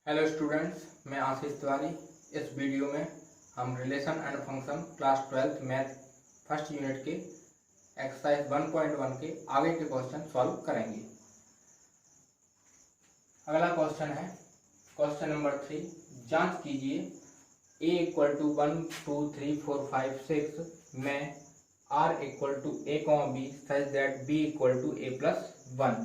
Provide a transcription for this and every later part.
Hello students, मैं आशीष तिवारी। इस video में हम relation and function class 12 math first unit के एक्सरसाइज 1.1 के आगे के क्वेश्चन सॉल्व करेंगे। अगला क्वेश्चन है क्वेश्चन नंबर 3। जांच कीजिए a इक्वल टू 1 2 3 4 5 6 में r equal to a, b such that b equal to a plus 1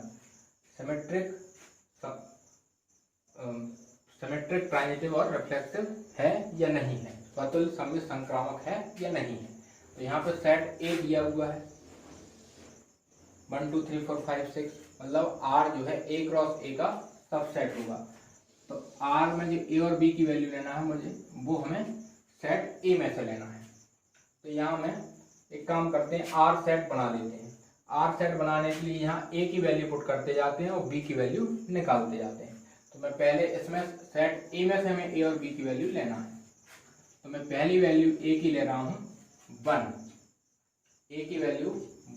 symmetric transitive और रिफ्लेक्सिव है या नहीं है, स्वतुल्य सममित संक्रामक है या नहीं है। तो यहाँ पे सेट ए दिया हुआ है 1 2 3 4 5 6, मतलब आर जो है ए क्रॉस ए का सबसेट होगा। तो आर में जो ए और बी की वैल्यू लेना है मुझे, वो हमें सेट ए में से लेना है। तो यहाँ में एक काम करते हैं, आर सेट बना लेते हैं। आर सेट बनाने के लिए यहाँ ए की वैल्यू पुट करते जाते हैं और बी की वैल्यू निकालते जाते हैं। तो मैं पहले इसमें सेट ए में से हमें ए और बी की वैल्यू लेना है। तो मैं पहली वैल्यू ए की ले रहा हूँ 1, ए की वैल्यू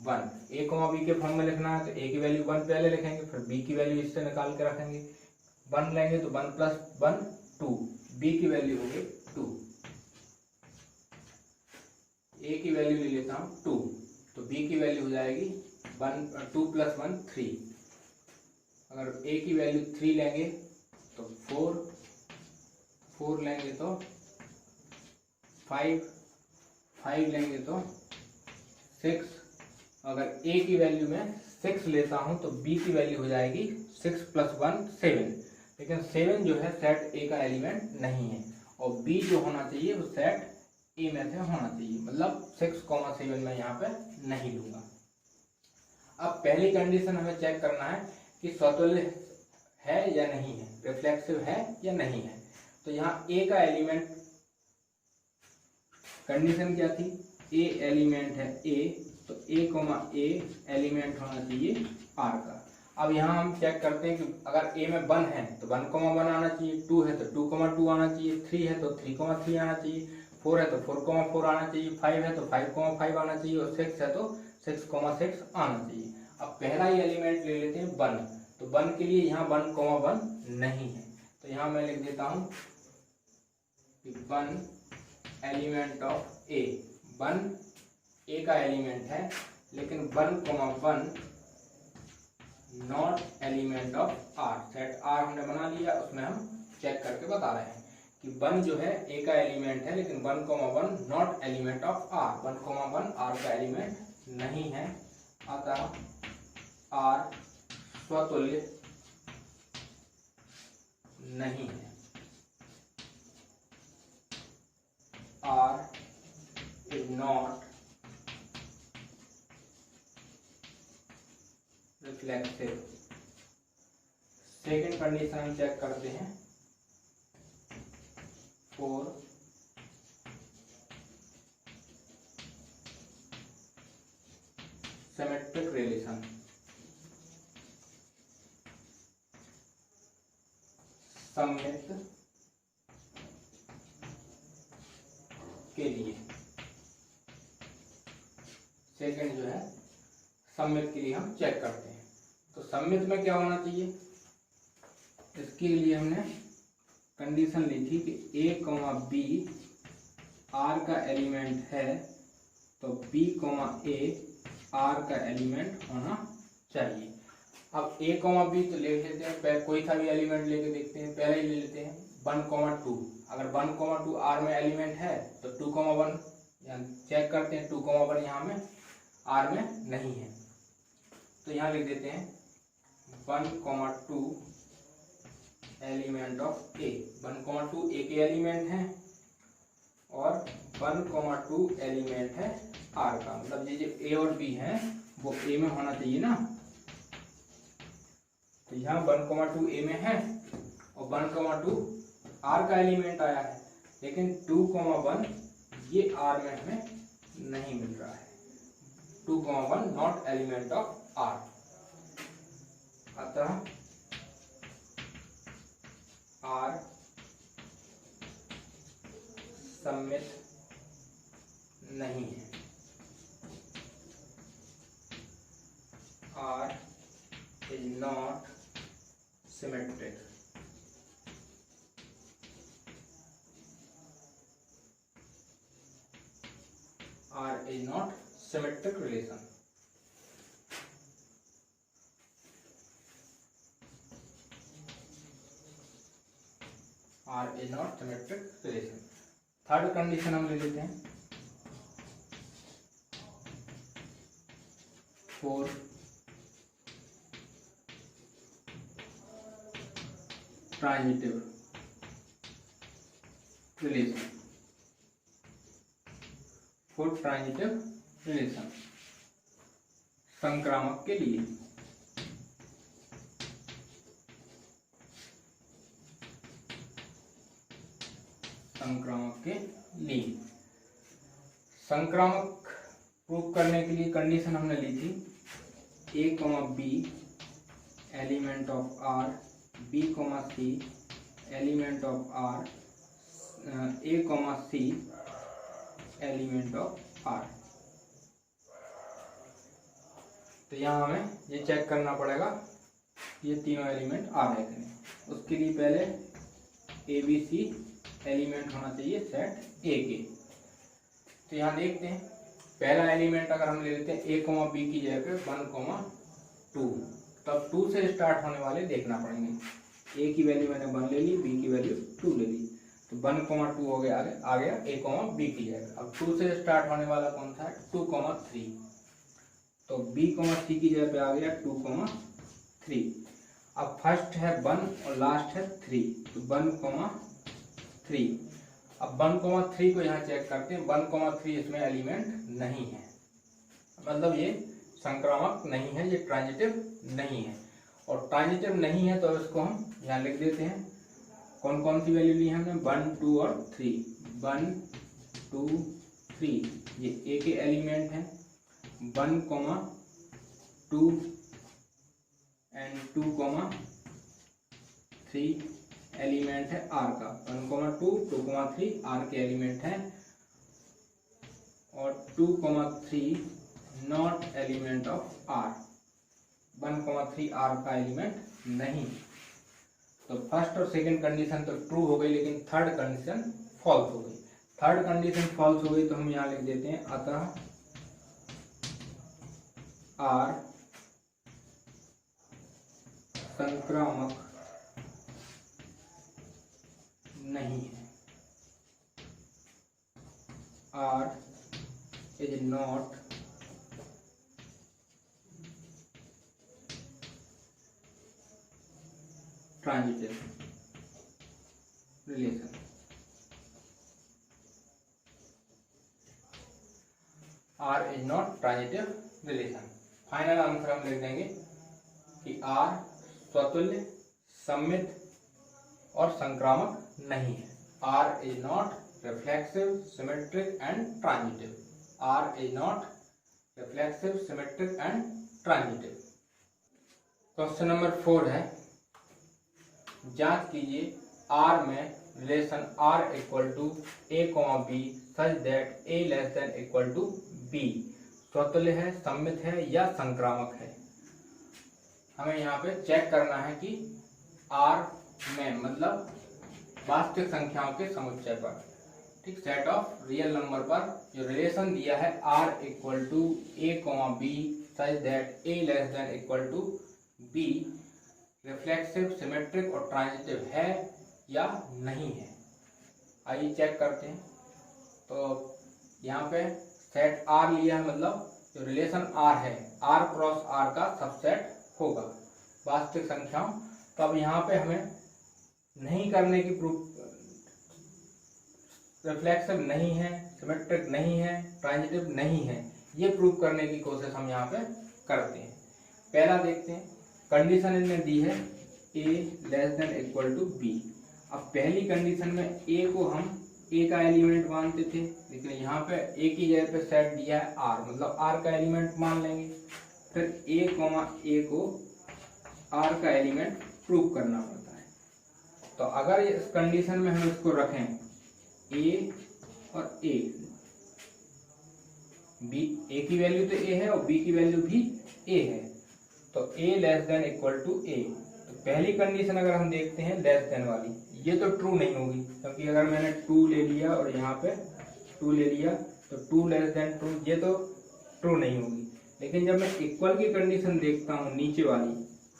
1, ए को बी के फॉर्म में लिखना है। तो ए की वैल्यू 1 पहले लिखेंगे, फिर बी की वैल्यू इससे निकाल के रखेंगे। 1 लेंगे तो 1 प्लस 1 2, बी की वैल्यू हो गई 2। ए की वैल्यू ले लेता हूँ 2, तो बी की वैल्यू हो जाएगी 2 प्लस 1 3। अगर ए की वैल्यू 3 लेंगे तो 4 लेंगे तो 5 लेंगे तो 6। अगर ए की वैल्यू में 6 लेता हूं तो बी की वैल्यू हो जाएगी 6 प्लस 1 7। लेकिन 7 जो है सेट ए का एलिमेंट नहीं है, और बी जो होना चाहिए वो सेट ए में से होना चाहिए, मतलब 6,7 में यहाँ पे नहीं लूंगा। अब पहली कंडीशन हमें चेक करना है कि स्वतुल्य है या नहीं है, रिफ्लेक्सिव है या नहीं है। तो यहाँ ए का एलिमेंट, कंडीशन क्या थी, ए एलिमेंट है ए, तो ए एलिमेंट होना चाहिए आर का। अब यहाँ हम चेक करते हैं कि अगर ए में 1 है तो 1,1 आना चाहिए, 2 है तो 2,2 आना चाहिए, 3 है तो 3,3 आना चाहिए, 4 है तो 4,4 आना चाहिए, 5 है तो 5,5 आना चाहिए, और 6 है तो 6,6 आना चाहिए। अब पहला ही एलिमेंट ले लेते हैं 1। तो 1 के लिए यहाँ 1,1 नहीं है, तो यहाँ मैं लिख देता हूँ कि 1 एलिमेंट ऑफ ए। 1 ए का एलिमेंट है, लेकिन 1,1 not element of R. Set R हमने बना लिया, उसमें हम चेक करके बता रहे हैं कि 1 जो है ए का एलिमेंट है, लेकिन 1,1 not element of R. 1,1 R का एलिमेंट नहीं है, अतः आर स्वतुल्य नहीं है। R is not reflexive. Second condition हम चेक करते हैं 4, सिमेट्रिक रिलेशन। सममित के लिए, सेकंड जो है सममित के लिए हम चेक करते हैं। तो सममित में क्या होना चाहिए, इसके लिए हमने कंडीशन ली थी कि a, b r का एलिमेंट है, तो b, a r का एलिमेंट होना चाहिए। अब a, b तो ले लेते हैं, कोई सा भी एलिमेंट लेके देखते हैं। पहले ही ले लेते हैं 1,2। अगर 1,2 r में एलिमेंट है तो 2,1 चेक करते हैं। 2,1 यहाँ में r में नहीं है, तो यहाँ लिख देते हैं 1,2 एलिमेंट ऑफ a। 1,2 a के एलिमेंट है और 1,2 एलिमेंट है r का, मतलब ये जो a और b है वो a में होना चाहिए ना। तो यहाँ 1,2 a में है और 1,2 r का एलिमेंट आया है, लेकिन 2,1 ये r में हमें नहीं मिल रहा है। 2,1 नॉट एलिमेंट ऑफ r, अतः r सममित नहीं है। r is not symmetric। R is not symmetric relation. R is not symmetric relation. Third condition हम ले लेते हैं for transitive relation. For transitive relation, संक्रामक के लिए संक्रामक प्रूव करने के लिए कंडीशन हमने ली थी A, B element of R, B, C element of R, A, C element of R। तो यहाँ हमें ये चेक करना पड़ेगा ये तीनों एलिमेंट आ रहे हैं। उसके लिए पहले ABC एलिमेंट होना चाहिए सेट A के। तो यहाँ देखते हैं पहला एलिमेंट अगर हम ले लेते हैं A, B की जगह पे 1, 2, तब 2 से स्टार्ट होने वाले देखना पड़ेंगे। A की वैल्यू मैंने 1 ले ली, B की वैल्यू 2 ले ली, तो 1, 2 हो गया, आ गया A, B की जगह। अब 2 से स्टार्ट होने वाला कौन सा है 2, 3, तो B, C की जगह पे आ गया 2, 3। अब फर्स्ट है 1 और लास्ट है 3, तो 1, 3। अब 1, 3 को यहाँ चेक करते हैं। 1, 3 इसमें एलिमेंट नहीं है, मतलब ये संक्रामक नहीं है, ये ट्रांजिटिव नहीं है। और ट्रांजिटिव नहीं है तो इसको हम यहाँ लिख देते हैं। कौन कौन सी वैल्यू ली है हमने 1, 2 और 3। 1, 2, 3 ये A के एलिमेंट हैं। 1, 2 एंड 2, 3 एलिमेंट है R का। 1, 2, 2, 3 R के एलिमेंट हैं, और 2, 3 not element of R। 1, 3 R का एलिमेंट नहीं। तो फर्स्ट और सेकंड कंडीशन तो ट्रू हो गई, लेकिन थर्ड कंडीशन फॉल्स हो गई। थर्ड कंडीशन फॉल्स हो गई तो हम यहाँ लिख देते हैं अतः R संक्रामक नहीं है। R is not transitive relation। R is not transitive relation। Final answer हम लिख देंगे कि R स्वतुल्य, सममित और संक्रामक नहीं है। R is not reflexive, symmetric and transitive। R is not reflexive, symmetric and transitive। Question number 4 है, जांच कीजिए R में relation R equal to A, B such that A less than equal to B स्वतुल्य है, सममित है या संक्रामक है। हमें यहाँ पे चेक करना है कि R में मतलब वास्तविक संख्याओं के समुच्चय पर, ठीक, सेट ऑफ रियल नंबर पर जो रिलेशन दिया है R equal to A, B such that A less than equal to B reflexive, symmetric और ट्रांजिटिव है या नहीं है। आइए चेक करते हैं। तो यहाँ पे सेट R लिया है, मतलब जो रिलेशन R है R क्रॉस R का सबसेट होगा वास्तविक संख्याओं। तो अब यहाँ पे हमें नहीं करने की प्रूफ, रिफ्लेक्सिव नहीं है, सिमेट्रिक नहीं है, ट्रांजिटिव नहीं है, ये प्रूफ करने की कोशिश हम यहाँ पे करते हैं। पहला देखते हैं, कंडीशन इन्हें दी है A less than equal to B। अब पहली कंडीशन में A को हम A का एलिमेंट मानते थे, लेकिन यहाँ पे A की जगह पे सेट दिया है R, मतलब R का एलिमेंट मान लेंगे। फिर A को R का एलिमेंट प्रूव करना पड़ता है। तो अगर इस कंडीशन में हम इसको रखें A और A, A की वैल्यू तो A है और B की वैल्यू भी A है, तो A less than equal to A। तो पहली कंडीशन अगर हम देखते हैं लेस देन वाली, ये तो ट्रू नहीं होगी, क्योंकि अगर मैंने 2 ले लिया और यहाँ पे 2 ले लिया तो 2 लेस देन 2 ये तो ट्रू नहीं होगी। लेकिन जब मैं इक्वल की कंडीशन देखता हूँ नीचे वाली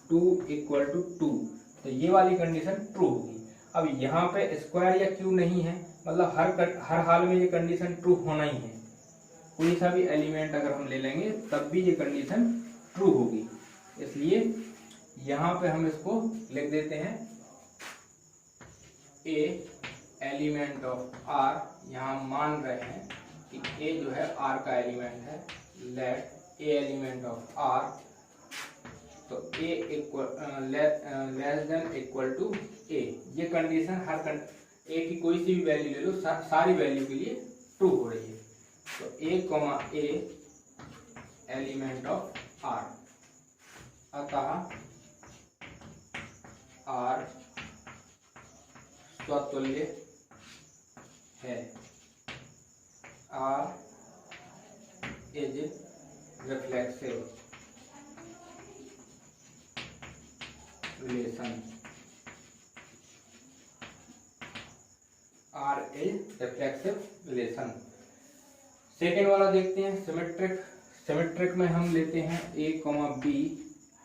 2 इक्वल टू 2 तो ये वाली कंडीशन ट्रू होगी। अब यहाँ पे स्क्वायर या क्यू नहीं है, मतलब हर हाल में ये कंडीशन ट्रू होना ही है। कोई सा भी एलिमेंट अगर हम ले लेंगे तब भी ये कंडीशन ट्रू होगी। इसलिए यहाँ पे हम इसको लिख देते हैं ए एलिमेंट ऑफ आर। यहाँ मान रहे हैं कि ए जो है आर का एलिमेंट है। Let A element of R, तो A equal less than equal to A. ये कंडीशन ए की कोई सी भी वैल्यू ले लो, सारी वैल्यू के लिए ट्रू हो रही है। तो ए एलिमेंट ऑफ आर, अतः आर स्वतुल्य है। R is reflexive relation. R is reflexive relation. Second वाला देखते हैं सिमेट्रिक। सिमेट्रिक में हम लेते हैं A comma B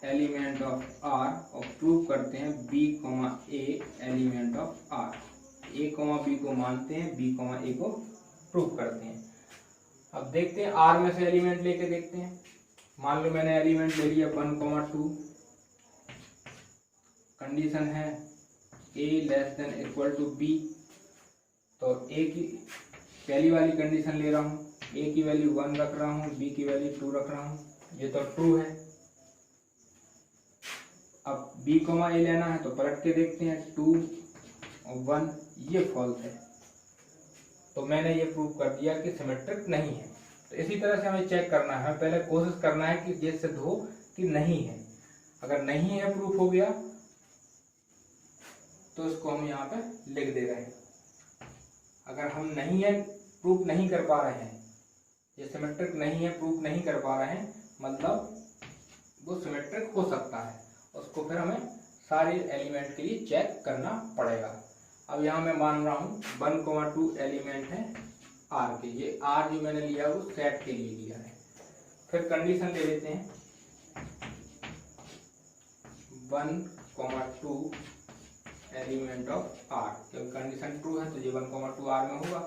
element of R और प्रूव करते हैं B comma A element of R. A comma B को मानते हैं, बी कॉमा ए को प्रूव करते हैं। अब देखते हैं आर में से एलिमेंट लेके देखते हैं। मान लो मैंने एलिमेंट ले लिया 1 कॉमा 2, कंडीशन है A less than equal to B. तो ए की पहली वाली कंडीशन ले रहा हूँ, ए की वैल्यू 1 रख रहा हूँ, बी की वैल्यू 2 रख रहा हूँ, ये तो ट्रू है। अब बी कॉमा ए लेना है तो पलट के देखते हैं 2 और 1, ये फॉल्स है। तो मैंने ये प्रूव कर दिया कि सिमेट्रिक नहीं है। तो इसी तरह से हमें चेक करना है, पहले कोशिश करना है कि ये सिद्ध हो कि नहीं है। अगर नहीं है, प्रूफ हो गया, तो इसको हम यहाँ पे लिख दे रहे हैं। अगर हम नहीं है, प्रूफ नहीं कर पा रहे हैं, ये सिमेट्रिक नहीं है, प्रूफ नहीं कर पा रहे हैं, मतलब वो सिमेट्रिक हो सकता है। उसको फिर हमें सारे एलिमेंट के लिए चेक करना पड़ेगा। अब यहाँ मैं मान रहा हूँ 1,2 एलिमेंट है आर के। ये आर जो मैंने लिया वो सेट के लिए लिया है। फिर कंडीशन ले लेते हैं 1,2 एलिमेंट ऑफ आर। क्योंकि कंडीशन ट्रू है तो ये 1,2 आर में होगा,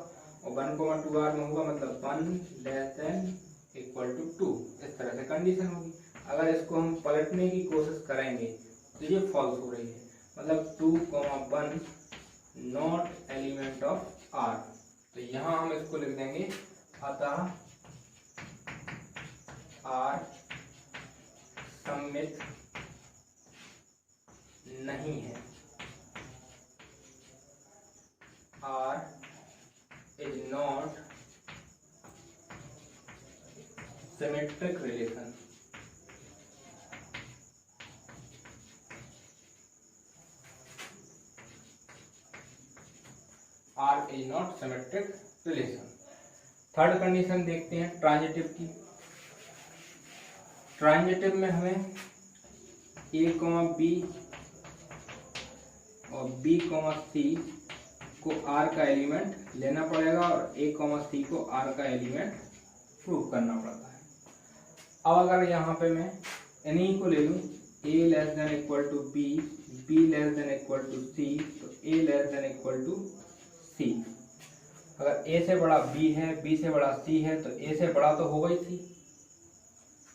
और 1,2 आर में होगा मतलब 1 लेस देन इक्वल टू 2। इस तरह से कंडीशन होगी। अगर इसको हम पलटने की कोशिश करेंगे तो ये फॉल्स हो रही है, मतलब 2,1 नॉट एलिमेंट ऑफ आर। तो यहाँ हम इसको लिख देंगे अतः आर सममित नहीं है। R is not symmetric relation. R is not symmetric relation. Third condition देखते हैं ट्रांजिटिव की। ट्रांजिटिव में हमें ए कॉमा बी और बी कॉमा सी को आर का एलिमेंट लेना पड़ेगा और ए कॉमा सी को आर का एलिमेंट प्रूव करना पड़ता है। अब अगर यहाँ पे मैं इन्हीं को ले लूँ, A less than equal to B, B less than equal to C, तो A less than equal to C. अगर ए से बड़ा बी है, बी से बड़ा सी है, तो ए से बड़ा तो होगा ही सी।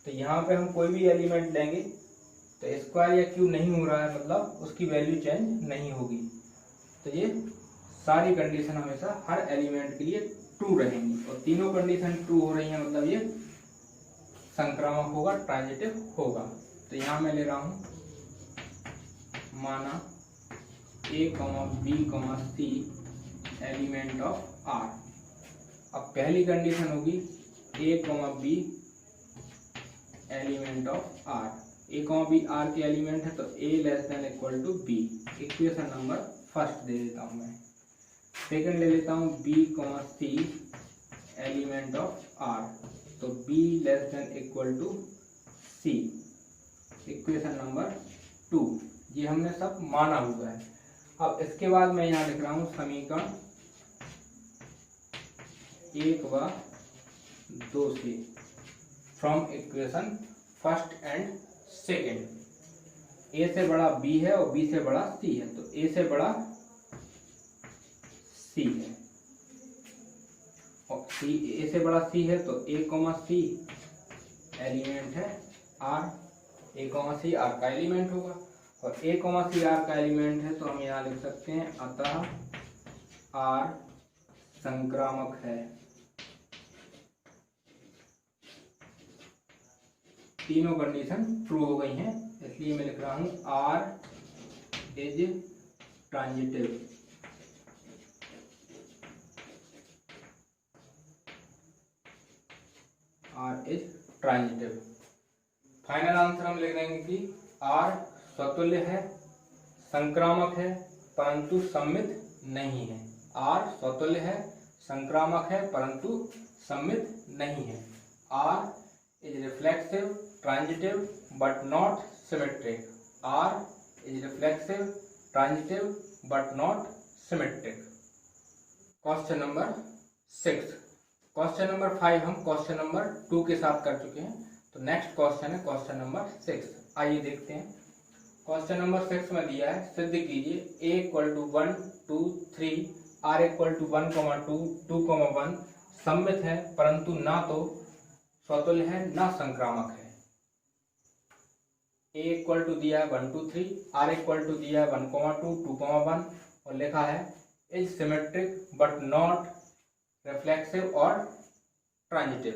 तो यहाँ पे हम कोई भी एलिमेंट लेंगे तो स्क्वायर या क्यूब नहीं हो रहा है, मतलब उसकी वैल्यू चेंज नहीं होगी। तो ये सारी कंडीशन हमेशा हर एलिमेंट के लिए ट्रू रहेंगी, और तीनों कंडीशन ट्रू हो रही हैं, मतलब ये संक्रामक होगा, ट्रांजिटिव होगा। तो यहाँ मैं ले रहा हूँ माना A comma B comma C element of R. अब पहली कंडीशन होगी A comma B element of R. A comma B R के एलिमेंट है, तो A less than equal to B. Equation number first दे देता हूँ मैं। सेकंड ले लेता हूँ B comma C element of R, तो B less than equal to C. Equation number 2। ये हमने सब माना हुआ है। अब इसके बाद मैं यहाँ लिख रहा हूँ समीकरण 1 व दो से from equation first and second. A से बड़ा बी है और बी से बड़ा सी है, तो ए से बड़ा सी है और सी ए से बड़ा सी है, तो ए कॉमा सी एलिमेंट है R. A comma C R का एलिमेंट होगा और ए कॉमा सी आर का एलिमेंट है, तो हम यहाँ लिख सकते हैं अतः आर संक्रामक है। तीनों कंडीशन ट्रू हो गई हैं, इसलिए मैं लिख रहा हूं R is transitive. R is transitive. Final answer हम लिख देंगे कि आर स्वतुल्य है, संक्रामक है, परंतु सममित नहीं है। आर स्वतुल्य है, संक्रामक है, परंतु सममित नहीं है। R is reflexive, transitive but not symmetric. R is reflexive, transitive but not symmetric. Question number 6। Question number 5 हम क्वेश्चन नंबर 2 के साथ कर चुके हैं, तो नेक्स्ट क्वेश्चन है क्वेश्चन नंबर 6। आइए देखते हैं। क्वेश्चन नंबर 6 में दिया है, सिद्ध कीजिए a equal to 1 2 3 r equal to 1 2 2 1 सममित है, परंतु ना तो स्वतुल्य है ना संक्रामक है। a इक्वल टू दिया है 1 2 3, r इक्वल टू दिया है 1 2 2 1 और लिखा है is symmetric but not reflexive और ट्रांजिटिव।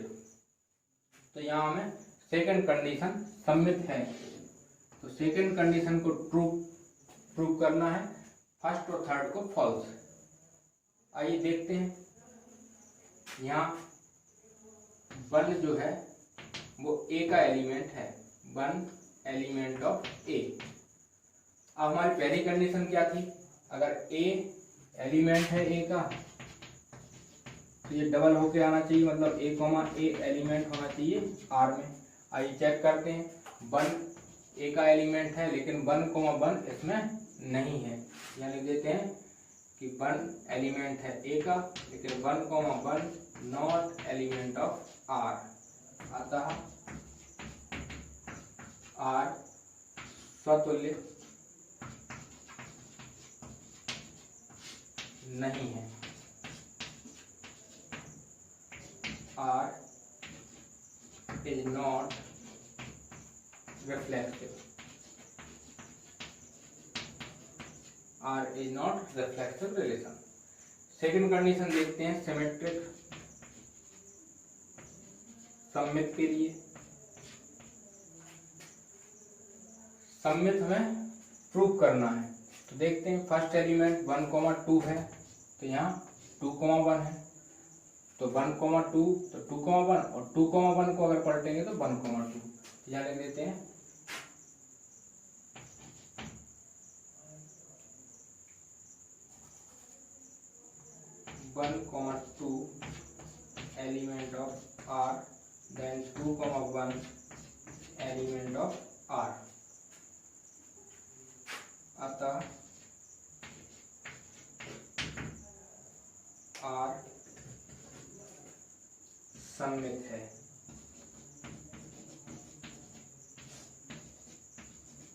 तो यहाँ हमें सेकंड कंडीशन सममित है, तो सेकंड कंडीशन को प्रूव करना है, फर्स्ट और थर्ड को फॉल्स। आइए देखते हैं। यहाँ 1 जो है वो a का एलिमेंट है, 1 एलिमेंट ऑफ a। अब हमारी पहली कंडीशन क्या थी, अगर a एलिमेंट है a का तो ये डबल होके आना चाहिए, मतलब a कॉमा a एलिमेंट होना चाहिए R में। आइए चेक करते हैं, 1 a का एलिमेंट है लेकिन 1 कॉमा 1 इसमें नहीं है। यहाँ लिख देते हैं कि 1 एलिमेंट है a का लेकिन 1 comma 1 not element of R। अतः R स्वतुल्य नहीं है। R is not reflective. R is not reflexive relation. Second condition देखते हैं सिमेट्रिक सममित के लिए। सममित हमें प्रूव करना है, तो देखते हैं फर्स्ट एलिमेंट 1 2 है, तो यहाँ 2 1 है, तो 1 2 तो 2 1 और 2 1 को अगर पलटेंगे तो 1 2। यहाँ लिख देते हैं 1 2 element of R, then 2 1 element of R। अतः R सममित है।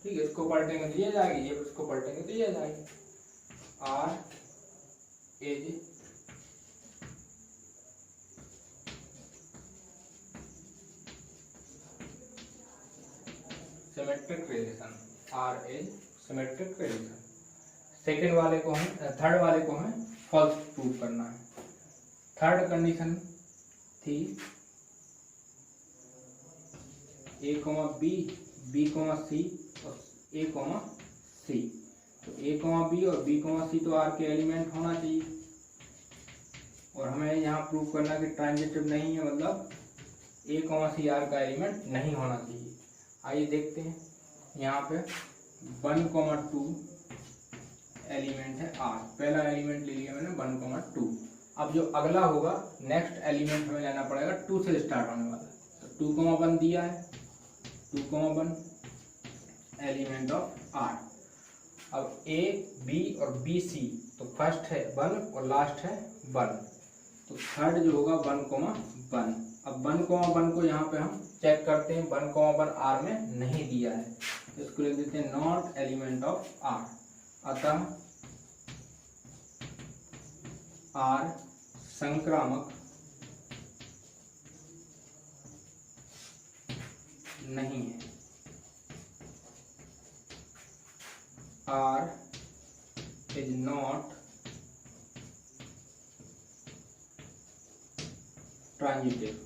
ठीक है, इसको पलटेंगे तो ये जाएगी, ये इसको पलटेंगे तो ये जाएगी। R is symmetric relation. R is symmetric relation. Second वाले को हम थर्ड वाले को हमें फॉल्स प्रूव करना है। थर्ड कंडीशन थी a b b c और a c, तो a b और b c तो R के एलिमेंट होना चाहिए और हमें यहाँ प्रूव करना कि ट्रांजिटिव नहीं है, मतलब a c R का एलिमेंट नहीं होना चाहिए। आइए देखते हैं, यहाँ पे 1 2 एलिमेंट है R, पहला एलिमेंट ले लिया मैंने 1 2। अब जो अगला होगा नेक्स्ट एलिमेंट हमें लेना पड़ेगा 2 से स्टार्ट होने वाला, तो 2 1 दिया है, 2 1 एलिमेंट ऑफ R। अब A B और B C, तो फर्स्ट है 1 और लास्ट है 1, तो थर्ड जो होगा 1 1। अब 1,1 को यहाँ पे हम चेक करते हैं, 1,1 आर में नहीं दिया है, तो इसको लिख देते हैं नॉट एलिमेंट ऑफ आर। अतः आर संक्रामक नहीं है, आर इज नॉट ट्रांजिटिव।